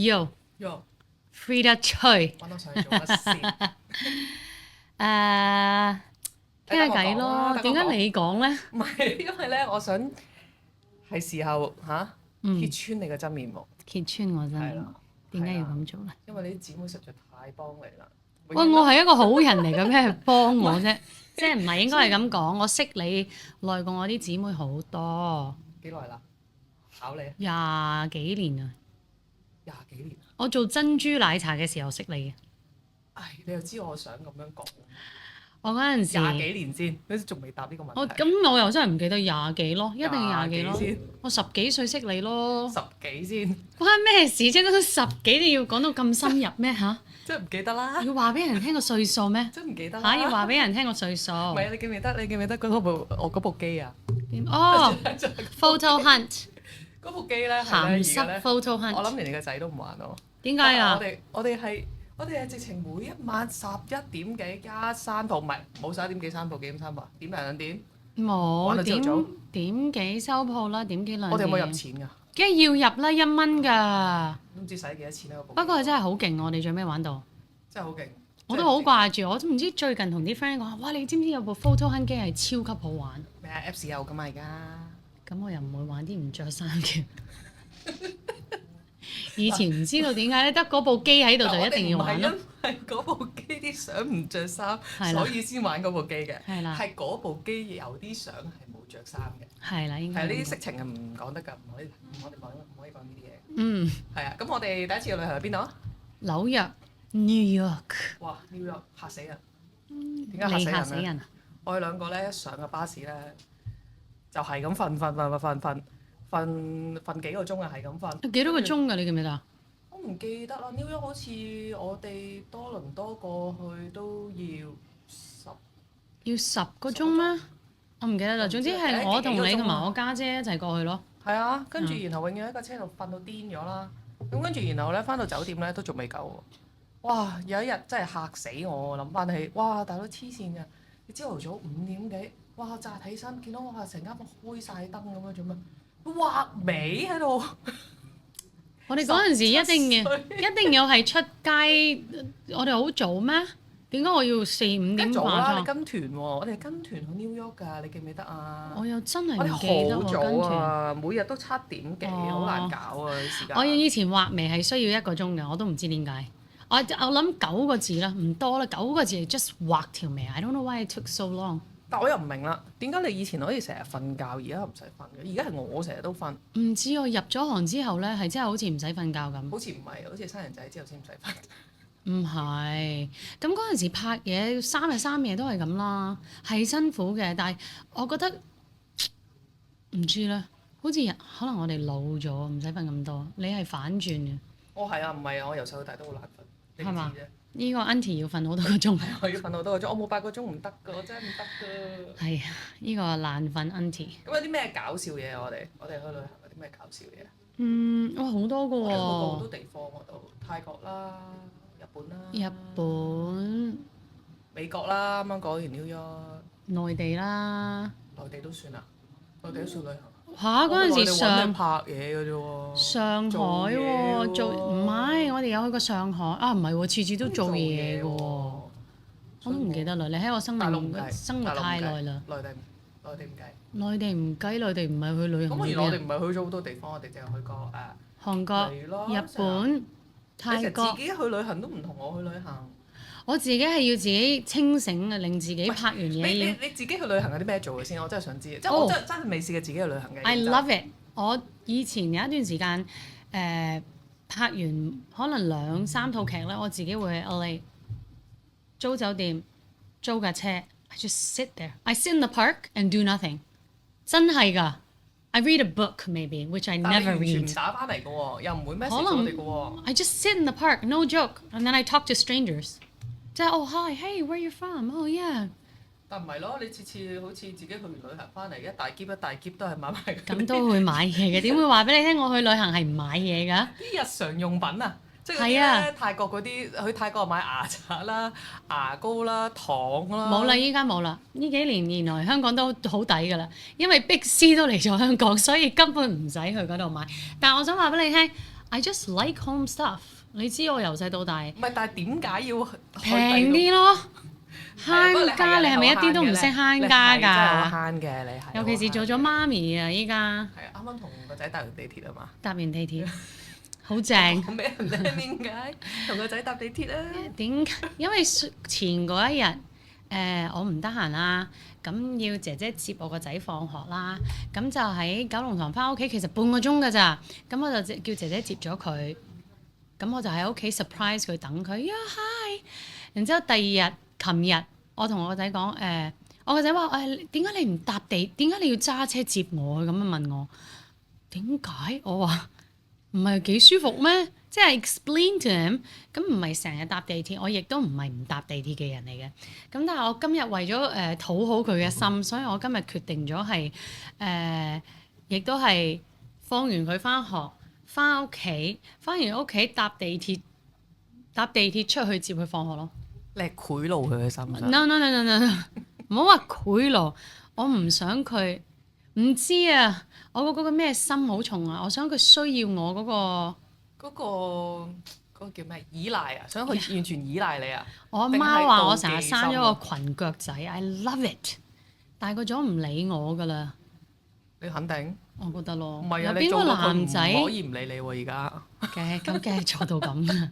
Yo Frida 吹。揾我上去做乜先？傾下偈咯。點解你講咧？唔係，因為咧，我想係時候揭穿你嘅真面目。揭穿我真係。係啦。點解要咁做咧？因為你啲姊妹實在太幫你啦。喂，我係一個好人嚟嘅咩？係幫我啫，即係唔係應該係咁講？我識你耐過我啲姊妹好多。幾耐啦？考你20幾年啊！20幾年。我做珍珠奶茶嘅時候識你嘅。唉，你又知我想咁樣講。我嗰陣時20幾年先，好似仲未答呢個問題。咁我又真係唔記得20幾咯，一定20幾咯。先我10幾歲識你咯。10幾先。關咩事啫？都10幾你要講到咁深入咩嚇？真係唔記得啦！要話俾人聽個歲數咩？真唔記得啦！要話俾人聽個歲數。唔係啊！你記唔記得？你記唔記得我嗰部機啊？哦，Photo Hunt 嗰部機咧，鹹濕 Photo Hunt。我諗連你個仔都唔玩咯。點解啊？我哋係直情每一晚11點幾加3鋪，唔係冇11點幾3鋪，幾點3鋪？點2點？冇點幾收鋪啦，點幾2點？我哋有冇入錢㗎？梗係要入啦，1蚊㗎。都唔知使幾多錢啊！嗰部。不過真係好勁，我哋最尾玩到。真係好勁！我都好掛住，我都唔知最近同啲 friend 講，哇！你知唔知有部 Photo Hunt 機係超級好玩？咩啊 Apps 有㗎嘛而家？咁我又唔會玩啲唔着衫嘅。以前唔知道點解咧，得嗰部機喺度就一定要玩咯。係嗰部機啲相唔着衫，所以先玩嗰部機嘅。係啦。係嗰部機有啲相係冇着衫嘅。係啦，應該。係呢啲色情係唔講得㗎，唔可以講呢啲嘢。嗯。係啊，咁我哋第一次去旅行去邊度啊？紐約 New York。哇 New York 嚇死人！點解嚇死人啊？我哋兩個咧一上個巴士咧，就係咁瞓幾個鐘啊，係咁瞓。幾多個鐘㗎？你記唔記得啊？我唔記得啦。New York 好似我哋多倫多過去都要10個鐘咩？我唔記得啦。總之係我同你同埋我家姐一齊過去咯。係啊，跟住然後永遠喺架車度瞓到癲咗啦。咁跟住然後咧翻到酒店咧都仲未夠喎。哇！有一日真係嚇死我，諗翻起，哇！大佬黐線㗎，你朝頭早5點幾，哇！扎起身見到我話成間房開晒燈咁樣做咩？畫眉喺度。我哋嗰陣時一定要係出街，我哋好早咩？點解我要4、5點早啦？化妝？你跟團喎，我哋係跟團去 New York 㗎，你記唔記得啊？我又真係唔記得我哋好早啊，跟每日都7點幾，好難搞啊啲時間。我以前畫眉係需要1個鐘嘅，我都唔知點解。我諗9個字啦，唔多啦，9個字係 just 畫條眉。I don't know why it took so long。但我又唔明啦，點解你以前可以成日瞓覺，而家唔使瞓嘅？而家係我成日都瞓。唔知我入咗行之後咧，係真係好似唔使瞓覺咁。好似唔係，好似生人仔之後先唔使瞓。唔係，咁嗰陣時拍嘢3日3夜都係咁啦，係辛苦嘅。但係我覺得唔知咧，好似可能我哋老咗，唔使瞓咁多。你係反轉嘅。我係啊，唔係啊，我由細到大都好難瞓。係嘛？呢個 Auntie 要瞓好多個鐘。我要瞓好多個鐘，我冇8個鐘唔得㗎，我真係唔得㗎。係啊，呢個爛瞓 Auntie。咁有啲咩搞笑嘢啊？我哋去旅行有啲咩搞笑嘢啊？哇好多㗎喎。好多地方我都泰國啦、日本啦。日本。美國啦，啱啱講完 New York。內地啦。內地都算啊，內地都算旅行。嚇！嗰陣時拍嘢㗎啫喎。上海喎，唔係我哋有去過上海啊？唔係喎，次次都做嘢㗎喎。我都唔記得啦。你喺我生命生活太耐啦。內地唔計。內地唔計，內地唔係去旅行。咁原來我哋唔係去咗好多地方，我哋淨係去過韓國、日本、泰國。自己去旅行都唔同我去旅行。我自己係要自己清醒嘅，令自己拍完嘢你自己去旅行有啲咩做嘅先？我真係想知，即係我真係未試過自己去旅行嘅。I love it！我以前有一段時間拍完可能2、3套劇咧，我自己會去 LA 租酒店、租架車 ，I just sit there. I sit in the park and do nothing。真係㗎 ！I read a book maybe which I never read。完全唔打翻嚟㗎喎，又唔會 message 我哋㗎喎。I just sit in the park, no joke, and then I talk to strangers。即係hi，hey，where you from？Oh yeah。但唔係咯，你次次好似自己去完旅行翻嚟，一大篋都係買埋。咁都會買嘢嘅，點會話俾你聽？我去旅行係唔買嘢㗎？啲日常用品啊，即係嗰啲咧泰國嗰啲，去泰國買牙刷啦、牙膏啦、糖啦。冇啦，依家冇啦。呢幾年原來香港都好抵㗎啦，因為 Big C 都嚟咗香港，所以根本唔使去嗰度買。但係我想話俾你聽， I just like home stuff。你知我由細到大唔係，但係點解要平啲咯？慳家你係咪一啲都唔識慳家你係真係㗎？好慳嘅，你係。尤其是做咗媽咪啊，依家係啱啱同個仔搭完地鐵啊嘛。搭完地鐵好正。講俾人聽點解同個仔搭地鐵啊？點？因為前嗰一日我唔得閒啦，咁要姐姐接我個仔放學啦，咁就喺九龍塘翻屋企，其實半個鐘㗎咋，咁我就叫姐姐接咗佢，咁我就喺屋企 surprise 佢等佢，hi，然之後第二日，琴日我同我個仔講我個仔話點解你唔搭地？點解你要揸車接我？咁樣問我點解？我話唔係幾舒服咩？即係 explain to him，咁唔係成日搭地鐵，我亦都唔係唔搭地鐵嘅人嚟嘅。咁但係我今日為咗討好佢嘅心，所以我今日決定咗係亦都係放完佢翻學，翻屋企，翻完屋企搭地鐵出去接佢放學咯。你係賄賂佢嘅心想。 No no no no no， 唔好話賄賂，我唔想佢唔知啊，我嗰個咩心好重啊，我想佢需要我嗰個。嗰個叫咩？依賴啊！想佢完全依賴你啊！我阿媽話我成日生咗個裙腳仔，I love it。大個咗唔理我㗎啦，你肯定？我覺得咯。唔係啊！有邊個男仔唔可以唔理你喎而家。嘅咁梗係做到咁啊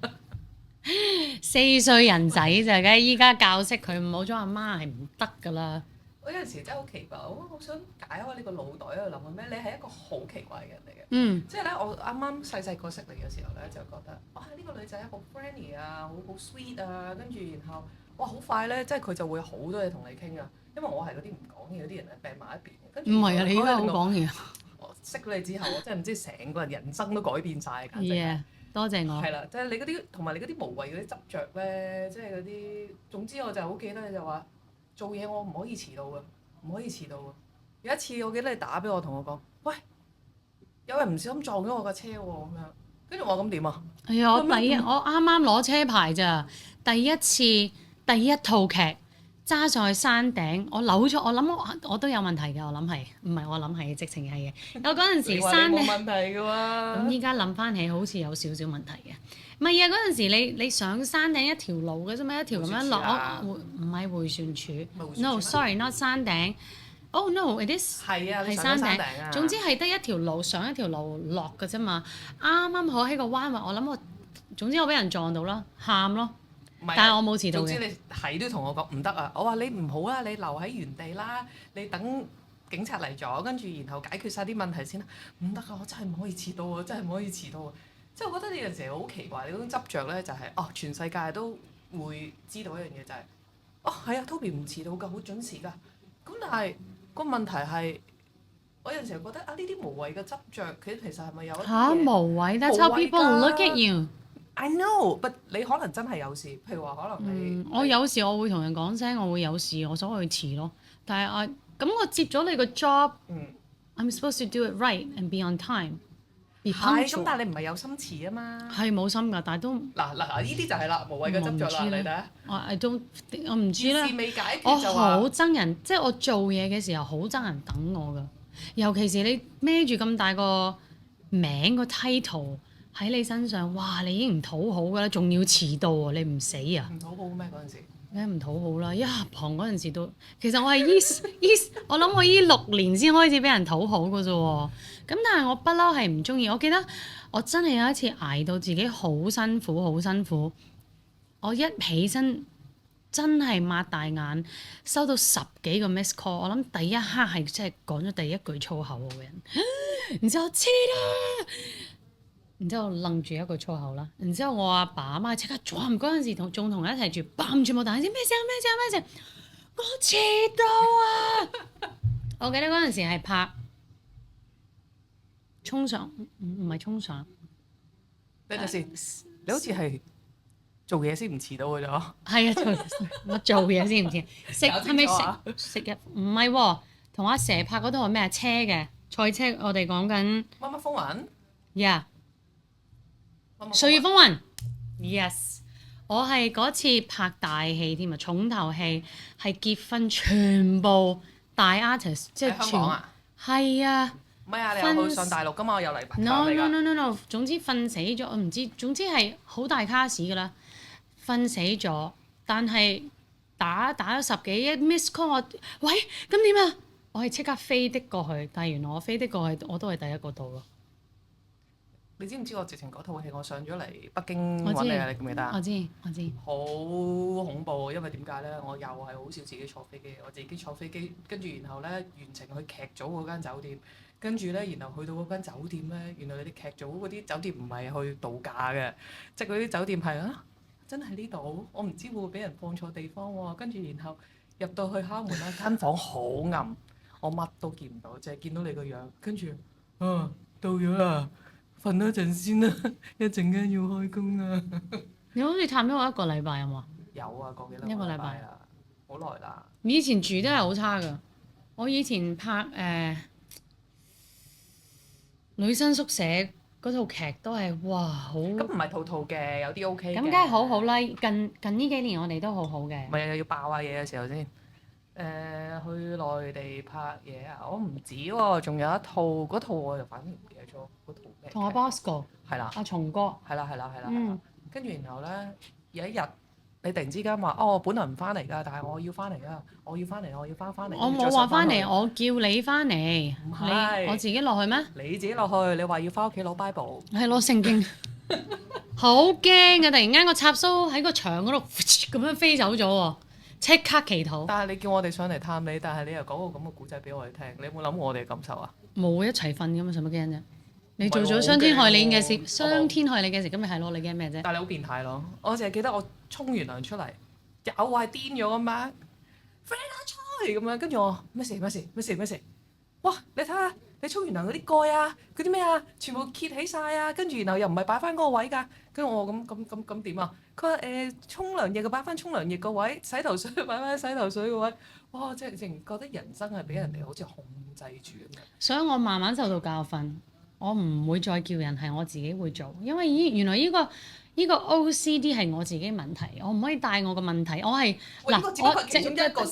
！4歲人仔咋，梗係依家教識佢唔好咗阿媽係唔得㗎啦。我有陣時真係好奇怪，我好想解開呢個腦袋喺度諗緊咩？你係一個好奇怪嘅人嚟嘅。即係咧，我啱啱細個識你嘅時候咧，就覺得哇呢個女仔好 friendly 啊，好 sweet 啊，跟住然後哇好快咧，即係佢就會好多嘢同你傾啊。因為我係嗰啲唔講嘢嗰啲人咧，病埋一邊。跟住唔係啊，你依家好講嘢。我識咗你之後，我真係唔知成個人生都改變晒。簡直。Yeah，多謝我。係啦，即係你嗰啲同埋你嗰啲無謂嗰啲執着咧，即係嗰啲總之我就好記得你就話。做嘢我唔可以遲到㗎，唔可以遲到㗎。有一次我記得你打俾我，同我講：喂，有人唔小心撞咗我架車喎咁樣。跟住我咁點啊？係啊，我啱啱攞車牌咋，第一次第一套劇揸上去山頂，我扭咗，我諗我都有問題嘅，我諗係唔係我諗係直情係嘅。有嗰陣時山頂冇問題嘅喎。咁依家諗翻起好似有少少問題嘅。唔係啊！嗰陣時你上山頂一條路嘅啫嘛，一條咁樣落，唔係迴旋處。No，sorry，not 山頂。Oh no，it is 係啊，係山頂啊。總之係得一條路上一條路落嘅啫嘛。啱啱好喺個彎位，我諗總之我俾人撞到啦，喊咯。但係我冇遲到嘅。總之你係都同我講唔得啊！我話你唔好啦，你留喺原地啦，你等警察嚟咗，跟住然後解決晒啲問題先啦。唔得啊！我真係唔可以遲到啊！真係唔可以遲到啊！即係我覺得呢樣嘢好奇怪，你嗰種執著咧就係全世界都會知道一樣嘢就係係啊 Toby 唔遲到㗎，好準時㗎。咁但係個問題係，我有陣時覺得呢啲無謂嘅執著，佢其實係咪有一啲嘢無謂？That's how people look at you。 I know，but 你可能真係有事，譬如話可能你我有時我會同人講聲我會有事，我所謂遲咯。但係咁我接咗你個 job，I'm supposed to do it right and be on time。係咁，但係你唔係有心遲啊嘛。係冇心㗎，但係都嗱呢啲就係啦，無謂嘅執着啦，你睇。我唔知啦。未解決我就話好憎人，即係我做嘢嘅時候好憎人等我㗎。尤其是你孭住咁大個名個 title 喺你身上，哇！你已經唔討好㗎啦，仲要遲到喎，你唔死啊？唔討好咩嗰陣時？梗係唔討好啦！一入行嗰陣時都，其實我係我諗我依6年先開始俾人討好㗎啫喎。咁但係我不嬲係唔中意。我記得我真係有一次捱到自己好辛苦，好辛苦。我一起身真係擘大眼，收到10幾個 miss call。我諗第一刻係真係講咗第一句粗口嘅人，然之後黐啦，然之後愣住一句粗口啦。然之後我阿爸阿媽即刻撞嗰陣時仲同佢一齊住，砰住冇彈，知咩事？我遲到啊！我記得嗰陣時係拍衝上，唔係衝上。等陣先，你好似係做嘢先唔遲到嘅啫。係啊，我做嘢先唔遲。係咪食日？唔係喎，同阿蛇拍嗰套係咩車嘅賽車？我哋講緊乜風雲 ？Yeah， 歲月風雲。Yes， 我係嗰次拍大戲添啊，重頭戲係結婚，全部大 artist，即係香港啊。係啊。唔係啊，你又去上大陸㗎嘛？我又嚟拍 No 你 no 㗎。 no no no，總之瞓死咗，我唔知，總之係好大卡士㗎啦，瞓死咗，但係打咗十幾一 miss call 我，喂咁點啊？我係即刻飛的過去，但係原來我飛的過去我都係第一個到咯。你知唔知我直情嗰套戲我上咗嚟北京我知揾你啊？你記唔記得啊？我知我知。好恐怖，因為點解咧？我又係好少自己坐飛機，我自己坐飛機，跟住然後咧完程去劇組嗰間酒店，跟住咧然後去到嗰間酒店咧，原來你哋劇組嗰啲酒店唔係去度假嘅，即係嗰啲酒店係啊，真係呢度，我唔知會唔會俾人放錯地方喎。跟住然後入到去敲門啦，間房好暗，我乜都見唔到，淨係見到你個樣，跟住到咗啦。瞓多陣先啦，一陣間要開工啊！你好似探咗我一個禮拜有冇啊？有啊，個幾一個禮拜啊，好耐啦。以前住都係好差㗎，我以前拍女生宿舍嗰套劇都係哇好，咁唔係套套嘅，有啲 OK 嘅。咁梗係好好啦。近呢幾年我哋都好好嘅。唔係要爆下嘢嘅時候先。去內地拍嘢啊！我唔止喎，仲有一套，嗰套我就反正唔記得咗嗰套咩。同阿 Bosco 係啦，阿松哥。係啦。嗯。跟住然後咧，有一日你突然之間話：我本來唔翻嚟㗎，但係我要翻嚟㗎，我要翻嚟，我要翻嚟。我冇話翻嚟，我叫你翻嚟。唔係我自己落去咩？你自己落去，你話要翻屋企攞 Bible。係攞聖經。好驚啊！突然間個插蘇喺個牆嗰度咁樣飛走咗喎，即刻祈禱。但係你叫我哋上嚟探你，但係你又講個咁嘅故仔俾我哋聽，你有冇諗過我哋嘅感受啊？冇一齊瞓㗎嘛，使乜驚啫？你做咗傷天害理嘅事，傷天害理嘅事，咁咪係咯？你驚咩啫？但係你好變態咯！我淨係記得我沖完涼出嚟，又係癲咗咁樣，飛啦出嚟咁樣，跟住我咩事？哇！你睇下你沖完涼嗰啲蓋啊，嗰啲咩啊，全部揭起晒啊！跟住然後又唔係擺翻嗰個位㗎，跟住我咁點啊？佢話沖涼液嘅擺翻沖涼液個位，洗頭水擺翻洗頭水個位，哇！即係淨覺得人生係俾人哋好似控制住咁樣。所以我慢慢受到教訓，我唔會再叫人，係我自己會做，因為原來呢個 OCD 係我自己問題，我唔可以帶我個問題，我係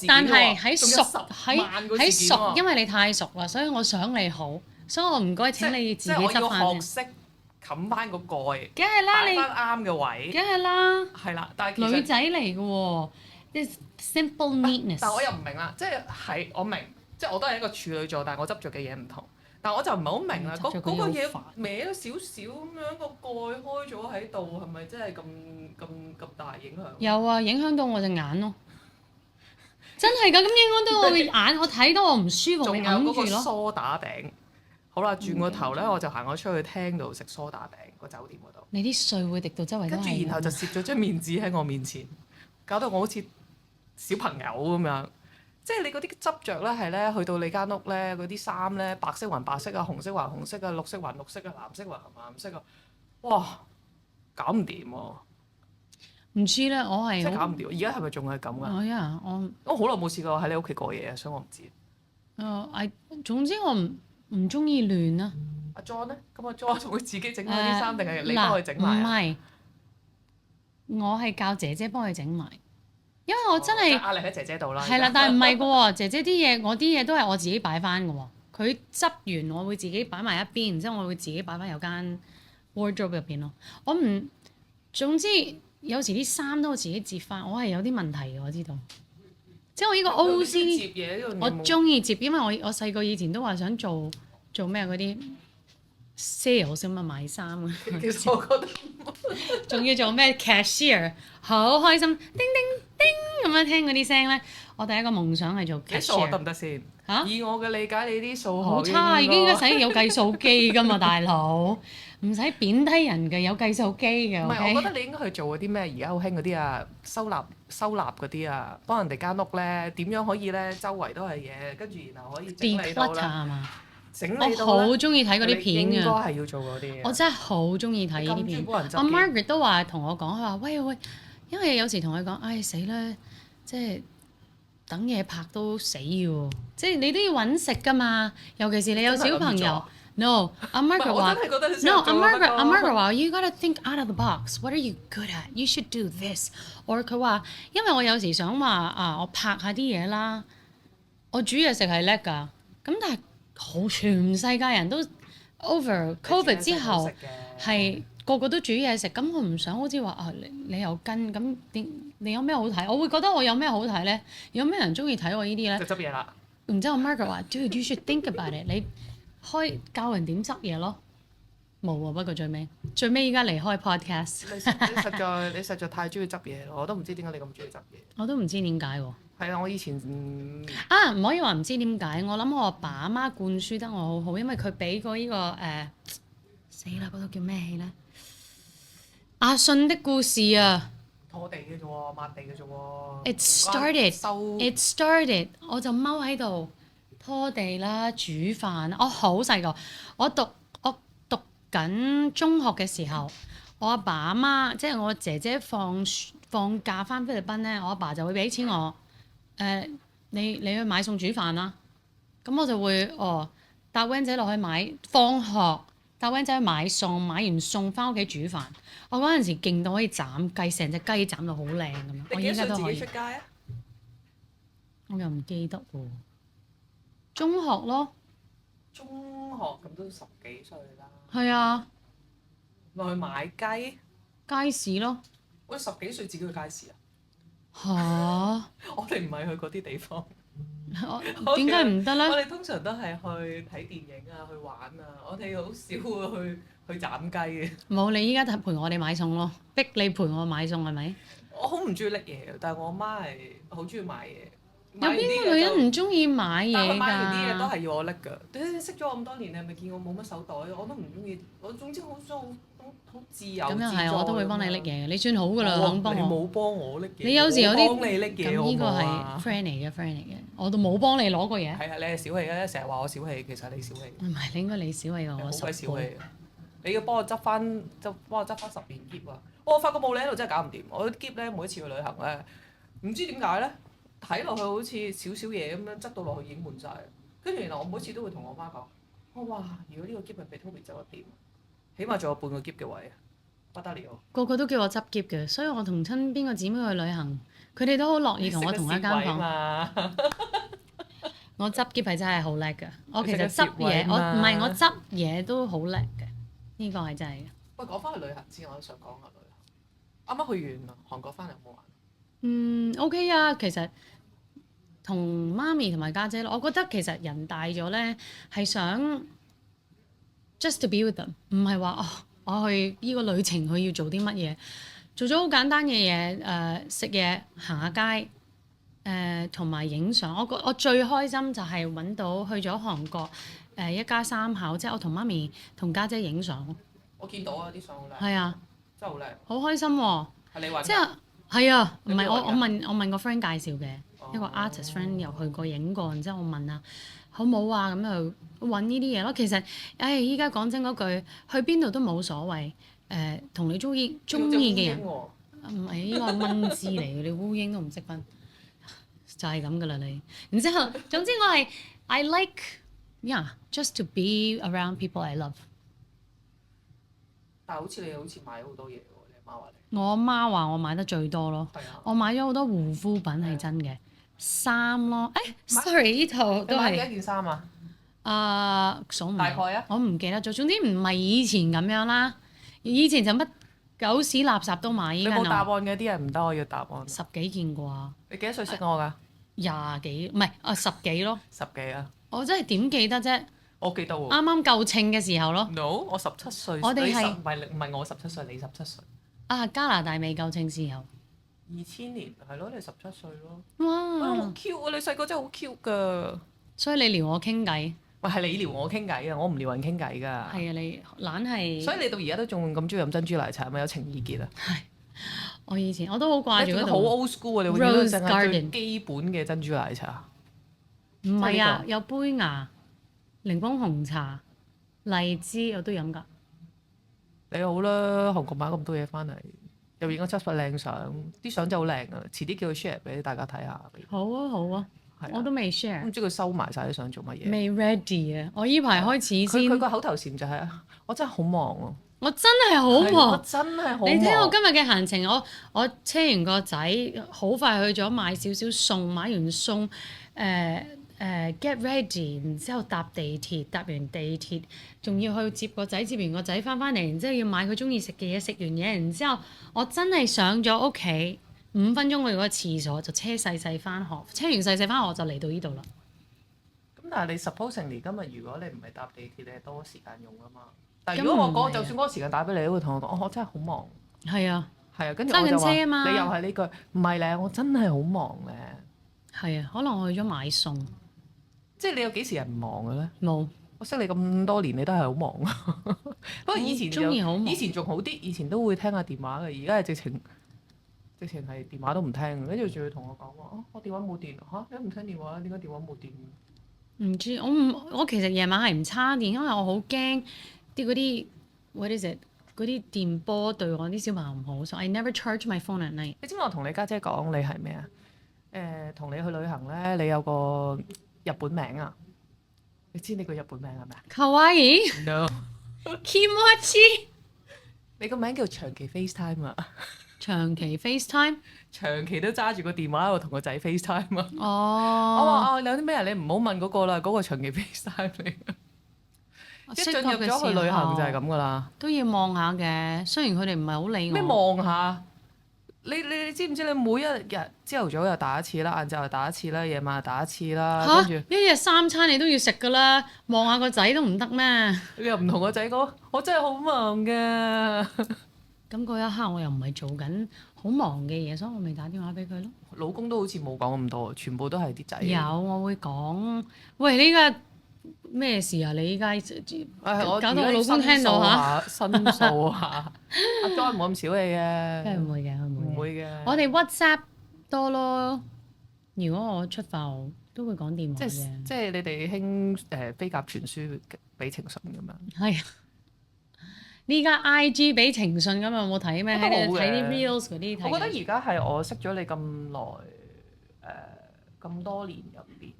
但係喺熟，因為你太熟啦，所以我想你好，所以我唔該請你自己執翻我要學識冚翻個蓋，梗係啦，你擺翻啱嘅位，梗係啦，係啦，但係其實女仔嚟嘅喎，this simple neatness。但我又唔明啦，即係我明，即係我都係一個處女座，但係我執着嘅嘢唔同。但我就唔係好明啦，嗰個嘢歪咗少少咁樣，個蓋開咗喺度，係咪真係咁大影響？有啊，影響到我隻眼咯，真係㗎，咁影響到我嘅眼，我睇到我唔舒服，你揞住咯。仲有嗰個梳打餅，好啦，轉個頭咧，我就行咗出去廳度食梳打餅，個酒店嗰度。你啲水會滴到周圍都係。跟住然後就攝咗張面紙喺我面前，搞到我好似小朋友咁樣。即係你嗰啲執着咧，係咧去到你間屋咧，嗰啲衫咧，白色還白色啊，紅色還紅色啊，綠色還綠色啊，藍色還藍色啊，哇，搞唔掂喎！唔知咧，我係真係搞唔掂。而家係咪仲係咁噶？我好耐冇試過喺你屋企過夜啊，所以我唔知。總之我唔中意亂啊。阿 John 咧，咁阿 John 仲會自己整嗰啲衫，定係你幫佢整埋？唔係，我係教姐姐幫佢整埋。因為我真係壓力喺姐姐度啦。係啦，但係唔係嘅喎，姐姐啲嘢，我啲嘢都係我自己擺翻嘅喎。佢執完，我會自己擺埋一邊，然之後我會自己擺翻有間 wardrobe 入邊咯。總之有時啲衫都我自己摺翻，我係有啲問題嘅，我知道。即係我呢個 OCD，我中意摺，因為我細個以前都話想做咩嗰啲 sale 先嘛，買衫啊。其實我覺得仲要做咩 cashier， 好開心，叮叮叮咁樣聽嗰啲聲咧。我第一個夢想係做 cashier。你數學得唔得先？嚇？以我嘅理解，你啲數學好差，已經應該使有計數機㗎嘛，大佬。唔使貶低人嘅，有計數機嘅。唔係，我覺得你應該去做嗰啲咩？而家好興嗰啲啊，收納嗰啲啊，幫人哋間屋咧點樣可以咧周圍都係嘢，跟住然後可以整理到啦。我好中意睇嗰啲片㗎。應該係要做嗰啲。我真係好中意睇呢啲片。阿 Margaret 都話同我講，佢話喂，因為有時同佢講，唉死啦，即係等嘢拍都死喎，即係你都要揾食㗎嘛，尤其是你有小朋友。No，阿 Margaret 話 ，No，阿 Margaret 話，You gotta think out of the box. What are you good at? You should do this. Or 佢話，因為我有時想話我拍下啲嘢啦，我煮嘢食係叻㗎，咁但係全世界人都 over COVID 之後係個個都煮嘢食，咁我唔想好似話你又跟咁你有咩好睇？我會覺得我有咩好睇咧？有咩人中意睇我呢啲咧？就執嘢啦。然之後 Margaret 話：Dude, you should think about it 你教人點執嘢咯。冇啊，不過最尾依家離開 podcast。你實在太中意執嘢咯，我都唔知點解你咁中意執嘢。我都唔知點解喎。係啊，我以前唔可以話唔知點解。我諗我阿爸阿媽灌輸得我好好，因為佢俾過呢個死啦，嗰套叫咩戲咧？阿信的故事啊！拖地嘅啫喎，抹地嘅啫喎。It started，我就踎喺度拖地啦、煮飯。我好細個，我讀緊中學嘅時候，我阿爸阿媽即係我姐姐放假翻菲律賓咧，我阿爸就會俾錢我。你去買餸煮飯啦。咁我就會搭 van 仔落去買，放學搭 van 仔去買餸，買完餸翻屋企煮飯。我嗰陣時勁到可以斬雞，成隻雞斬到好靚咁樣。我依家都可以。自己出街啊？我又唔記得喎。中學咯。中學咁都10幾歲啦。係啊。落去買雞？街市咯。喂，10幾歲自己去街市啊？嚇！我哋唔係去嗰啲地方。點解唔得咧？我哋通常都係去睇電影啊，去玩啊。我哋好少會去斬雞嘅。冇，你依家陪我哋買餸咯，逼你陪我買餸係咪？我好唔中意拎嘢，但係我媽係好中意買嘢。有邊個女人唔中意買嘢㗎？但係買完啲嘢都係要我拎㗎。你識咗我咁多年，你係咪見我冇乜手袋？我都唔中意。我總之好自由自在。咁又係，我都會幫你拎嘢嘅。你算好㗎啦，肯幫我。你冇幫我拎嘢。你有時有啲幫你拎嘢，咁呢個係 friend 嚟嘅，我都冇幫你攞過嘢。係啊，你係小氣啊！成日話我小氣，其實你小氣。唔係，你應該你小氣過我好鬼小10倍。氣。你要幫我執翻10年篋啊！我發覺冇你喺度真係搞唔掂。我啲篋咧，每一次去旅行咧，唔知點解咧，睇落去好似少少嘢咁樣，執到落去已經滿晒。跟住原來我每次都會同我媽講：哇！如果呢個篋係俾 Toby 執得掂，起碼仲有半個篋嘅位啊！不得了。個個都叫我執篋嘅，所以我同親邊個姊妹去旅行，佢哋都好樂意同我同一間房。我執篋係真係好叻㗎，我其實執嘢，我執嘢都好叻嘅，呢個係真係嘅。喂，講翻去旅行先，我都想講下旅行。啱啱去完韓國翻嚟有冇玩？OK 啊，其實同媽咪同埋家姐，我覺得其實人大咗咧係想 just to be with them，唔係話我去呢個旅程佢要做啲乜嘢，做咗好簡單嘅嘢，食嘢行下街。同埋影相，我最開心就係揾到去咗韓國一家三口，即係我同媽咪同家姐影相。我見到啊，啲相好靚。係啊，真係好靚。好開心喎！係你揾？即係啊，唔係我問個 friend 介紹嘅，一個 artist friend 又去過影過，然之後我問啊，好冇啊？咁就揾呢啲嘢咯。其實依家講真嗰句，去邊度都冇所謂。同你中意嘅人，唔係呢個蚊字嚟嘅，你烏蠅都唔識分。就係咁噶啦你，然之後總之我係 I like just to be around people I love。但係好似你買咗好多嘢喎，你阿媽話你。我阿媽話我買得最多咯，係啊。我買咗好多護膚品係真嘅，衫咯，sorry 呢套都係。你買幾件衫啊？數唔。大概啊？我唔記得咗，總之唔係以前咁樣啦，以前就乜狗屎垃圾都買。你冇答案嘅啲人唔得，我要答案。10幾件啩。你幾多歲識我㗎？20幾，唔係10幾咯。10幾啊？我真係點記得啫？我記得喎。啱啱夠稱嘅時候咯。 No， 我17歲。我哋係唔係我17歲，你17歲。加拿大未夠稱時候。2000年係咯，你17歲咯。哇！好 cute 啊！你細個真係好 cute 㗎。所以你撩我傾偈。喂，係你撩我傾偈啊！我唔撩人傾偈㗎。係啊，你懶係。所以你到而家都仲咁中意飲珍珠奶茶，係咪有情意結啊？係。我以前我都好掛住嗰度。好 old school 啊！你會見到淨係最 Garden 基本嘅珍珠奶茶。唔係啊，有杯芽、檸檬紅茶、荔枝我都飲㗎。你好啦，韓國買咁多嘢翻嚟，又影咗7幅靚相，啲相真係好靚啊！遲啲叫佢 share 俾大家睇下。好啊好啊，我都未 share。唔知佢收埋晒啲相做乜嘢？未 ready 啊！我依排開始先。佢個口頭禪就係我真係好忙啊！我真係好忙，我真係好忙。你聽我今日嘅行程，我車完個仔，好快去咗買少少餸，買完餸 get ready，然之後搭地鐵，搭完地鐵仲要去接個仔，接完個仔翻嚟，然之後要買佢中意食嘅嘢，食完嘢，然之後我真係上咗屋企5分鐘去嗰個廁所就車細細翻學，車完細細翻學我就嚟到呢度啦。咁但係你 supposingly 今日如果你唔係搭地鐵，你係多時間用啊嘛。但係如果我就算嗰個時間打俾你，都會同我講，我真係好忙。係啊，係啊，跟住我就話揸緊車啊嘛你又係呢句，唔係咧，我真係好忙咧。係啊，可能我去咗買餸。即係你有幾時係唔忙嘅咧？冇。我識你咁多年，你都係好忙。不過以前中意好忙。以前仲好啲，以前都會聽下電話嘅，而家係直情係電話都唔聽，跟住仲要同我講話，我電話冇電嚇，你唔聽電話，點解電話冇電？唔知我其實夜晚係唔叉電，因為我好驚啲嗰啲 what is it 嗰啲電波對我啲小朋友唔好，所以 I never charge my phone at night。你知唔知我同你家姐講你係咩啊？同你去旅行咧，你有個日本名啊？你知你個日本名係咩啊？Kawaii？No。Kimochi。你個名叫長期 FaceTime 啊！長期 FaceTime。長期都揸住個電話喺度同個仔 FaceTime 啊！哦。我話你有啲咩啊？你唔好問嗰個啦，嗰個長期 FaceTime 嚟。一進入咗去旅行就係咁噶啦。都要望下嘅，雖然佢哋唔係好理我。咩望下？你知唔知你每一日朝頭早又打一次啦，晏晝又打一次啦，夜晚又打一次啦，跟住一日3餐你都要食噶啦，望下個仔都唔得咩？你又唔同個仔講，我真係好忙㗎。咁嗰一刻我又唔係做緊好忙嘅嘢，所以我咪打電話俾佢咯。老公都好似冇講咁多，全部都係啲仔。有，我會講，喂，呢個咩事啊？你依家搞到我老公聽到嚇，申訴下。阿 John 冇咁小氣嘅，梗係唔會嘅，唔會嘅。我哋 WhatsApp 多咯。如果我出埠都會講電話嘅。即係你哋興飛鴿傳書俾情信咁樣。係啊。呢家 IG 俾情信咁有冇睇咩？睇啲 reels 嗰啲。我覺得而家係我識咗你咁耐，咁多年入邊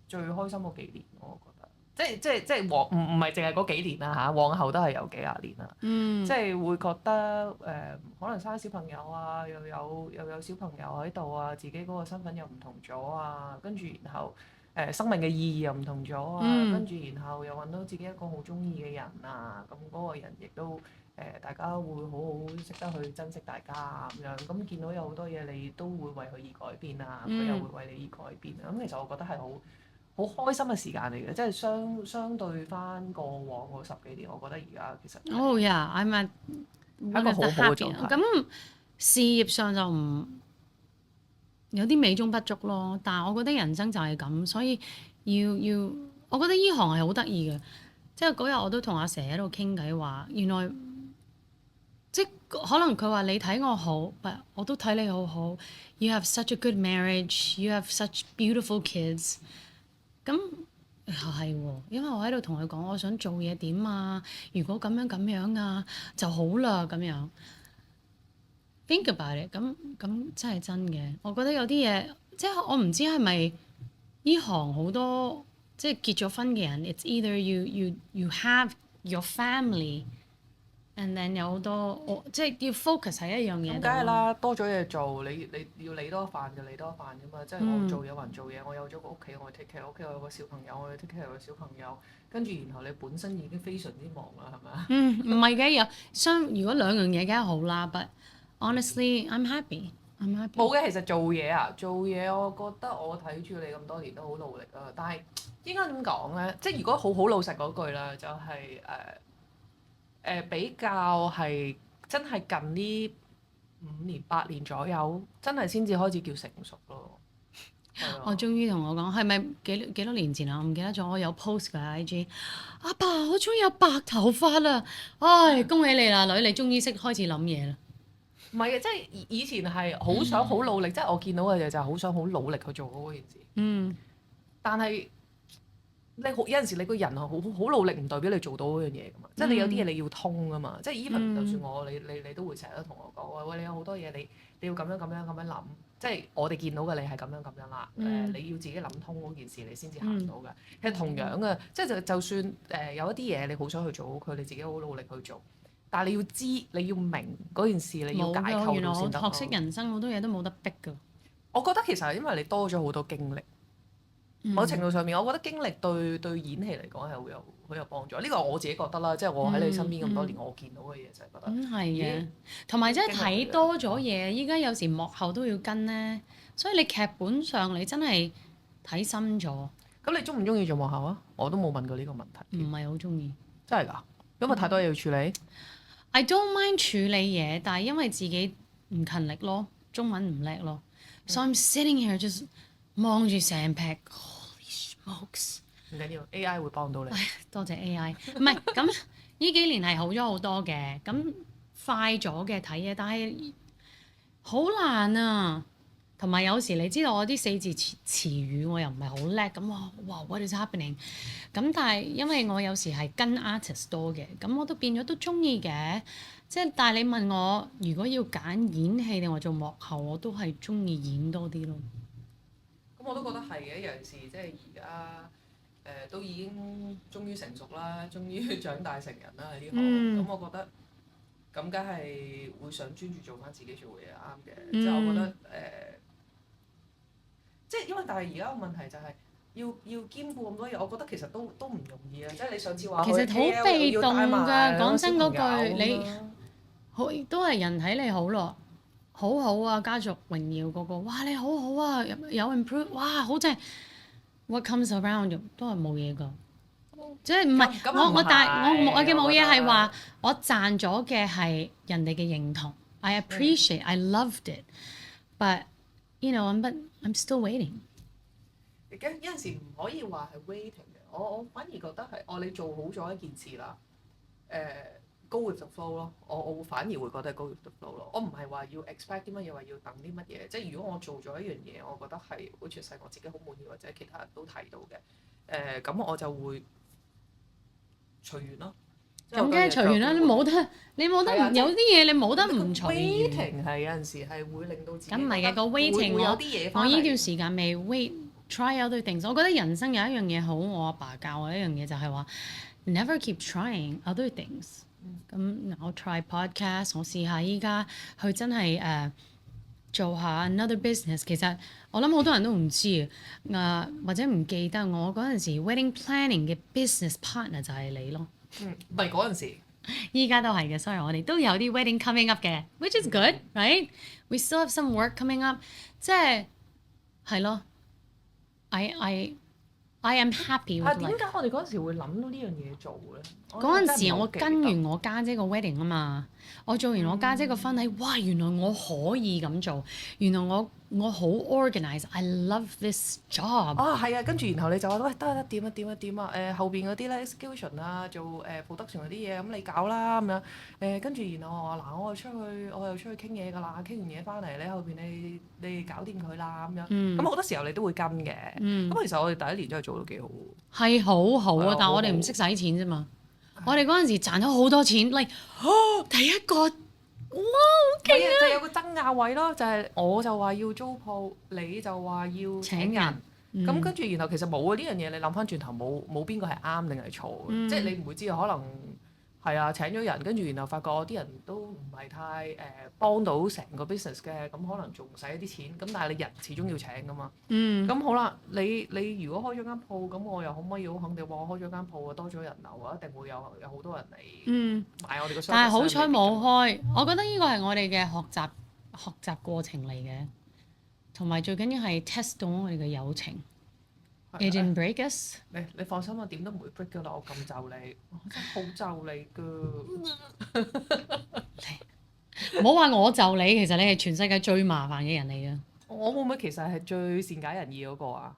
最開心嗰幾年，我覺得。即係唔係淨係嗰幾年啦嚇，往後都係有幾廿年啦。即係會覺得可能生小朋友啊，又有小朋友喺度啊，自己嗰個身份又唔同咗啊，跟住然後生命嘅意義又唔同咗啊，跟住然後又揾到自己一個好中意嘅人啊，咁嗰個人亦都大家會好好識得去珍惜大家咁樣，咁見到有好多嘢你都會為佢而改變啊，佢又會為你而改變啊，咁其實我覺得係好開心嘅時間嚟嘅，即係相對翻過往嗰10幾年，我覺得而家其實I'm at 一個好好嘅狀態。咁事業上就有啲美中不足咯，但係我覺得人生就係咁，所以要我覺得呢行係好得意嘅，即係嗰日我都同阿蛇喺度傾偈話，原來即係可能佢話你睇我好，我都睇你好好。You have such a good marriage, you have such beautiful kids。咁又係喎，因為我喺度同佢講，我想做嘢點啊？如果咁樣啊，就好啦咁樣。Think about it，咁真係真嘅。我覺得有啲嘢，即係我唔知係咪呢行好多即係結咗婚嘅人，it's either you have your family。and then 有好多即係要 focus 喺一樣嘢度。咁梗係啦，多咗嘢做，你要理多飯就理多飯㗎嘛。即係我做嘢還做嘢，我有咗個屋企，我去 take care 屋企，我有個小朋友，我去 take care 個小朋友。跟住然後你本身已經非常之忙啦，係咪啊？唔係嘅，如果兩樣嘢梗係好啦，but honestly I'm happy。冇嘅，其實做嘢我覺得我睇住你咁多年都好努力啊。但係應該點講咧？即係如果好老實嗰句啦，就係比較係真係近呢5年8年左右，真係先至開始叫成熟咯。我終於同我講，係咪幾多年前啊？我唔記得咗，我有 post 嘅 IG。阿爸，我終於有白頭髮啦！唉，恭喜你啦，女，你終於識開始諗嘢啦。唔係嘅，即係以前係好想好努力，即係我見到嘅嘢就係好想好努力去做好嗰件事。但係有陣時你個人係好努力，唔代表你做到嗰樣嘢噶嘛。即係你有啲嘢你要通噶嘛。即係 even 就算我你都會成日都同我講話，喂，你有好多嘢你要咁樣諗。即係我哋見到嘅你係咁樣啦。你要自己諗通嗰件事，你先至行到㗎。其實同樣嘅，即係就算有一啲嘢你好想去做好佢，你自己好努力去做。但係你要知，你要明嗰件事，你要解構到先得。原來我學識人生好多嘢都冇得逼㗎。我覺得其實係因為你多咗好多經歷，某程度上面，我覺得經歷對演戲嚟講係好有幫助。呢個我自己覺得啦，即係我喺你身邊咁多年，我見到嘅嘢就係覺得。係嘅，同埋即係睇多咗嘢，依家有時幕後都要跟咧，所以你劇本上你真係睇深咗。咁你中唔中意做幕後啊？我都冇問過呢個問題。唔係好中意。真係㗎？因為太多嘢要處理。I don't mind 處理嘢，但係因為自己唔勤力咯，中文唔叻咯，所以 I'm sitting here just 望住成劈 holy smokes。唔緊要，AI 會幫到你。多謝 AI。唔係咁，呢幾年係好咗好多嘅，咁快咗嘅睇嘢，但係好難啊。同埋有時你知道我啲四字詞語我又唔係好叻，咁哇 what is happening？咁但係因為我有時係跟 artist 多嘅，咁我都變咗都中意嘅。即係但係你問我如果要揀演戲定話做幕後，我都係中意演多啲咯。咁我都覺得係嘅，尤其是即係而家都已經終於成熟啦，終於長大成人啦喺呢行。咁我覺得咁梗係會想專注做翻自己做嘅嘢啱嘅。即係我覺得即係因為但係而家個問題就係要兼顧咁多嘢，我覺得其實都唔容易啊！即係你上次話其實好被動㗎，講真嗰句你好都係人睇你好咯，好好啊，家族榮耀嗰個，哇你好好啊，有 improve，哇好正 ，what comes around 都係冇嘢㗎，即係唔係我嘅冇嘢係話我賺咗嘅係人哋嘅認同 ，I appreciate I loved it，but you know I'm still waiting。有陣時唔可以話係 waiting 嘅，我反而覺得係你做好咗一件事啦，go with the flow 咯，我反而會覺得係 go with the flow 咯，我唔係話要 expect 啲乜嘢，話要等啲乜嘢，即係如果我做咗一樣嘢，我覺得係好似係我自己好滿意或者其他人都睇到嘅，咁我就會隨緣咯。咁梗係隨緣啦，你冇得有啲嘢你冇得唔隨緣。waiting 係有陣時係會令到自己咁唔係嘅個 waiting，我呢段時間未 wait。try other things，我覺得人生有一樣嘢好，我阿爸教我一樣嘢就係話 never keep trying other things。咁我 try podcast，我試下依家去真係做下 another business。其實我諗好多人都唔知或者唔記得我嗰陣時 wedding planning 嘅 business partner 就係你咯。唔係嗰陣時，依家都係嘅。sorry，我哋都有啲 wedding coming up 嘅，which is good，right？We still have some work coming up， 即係咯。I am happy with。點解我哋嗰陣時會諗到呢樣嘢做咧？嗰陣時我跟完我家姐個 wedding 啊嘛，我做完我家姐個婚禮，哇！原來我可以咁做，原來我好 organize，I love this job。係啊，跟住然後你就話喂得點啊後邊嗰啲咧 execution 啊，做production 嗰啲嘢咁你搞啦咁樣跟住然後我話嗱我又出去傾嘢㗎啦，傾完嘢翻嚟咧後邊你搞掂佢啦咁樣，咁好多時候你都會跟嘅，咁其實我哋第一年真係做到幾好，係好好啊，但係我哋唔識使錢啫嘛，我哋嗰陣時賺咗好多錢第一個。哇！好勁啊！就有個爭拗位咯，就係我就話要租鋪，你就話要請人，咁跟住然後其實冇啊呢樣嘢，你諗翻轉頭冇邊個係啱定係錯，即係你唔會知道可能係啊請咗人，跟住然後發覺啲人都唔係太幫到成個 business 嘅，咁可能仲使一啲錢，咁但係你人始終要請噶嘛，咁好啦，你如果開咗間鋪，咁我又可唔可以好肯定話我開咗間鋪啊多咗人流啊，一定會有好多人嚟買我哋個商品。但係好彩冇開，我覺得呢個係我哋嘅學習過程嚟嘅，同埋最緊要係 test 到我哋嘅友情。It didn't break us。你放心啊，點都唔會 break 㗎啦，我咁就你，我真係好就你㗎。唔好話我就你，其實你係全世界最麻煩嘅人嚟嘅。我會唔會其實係最善解人意嗰個啊？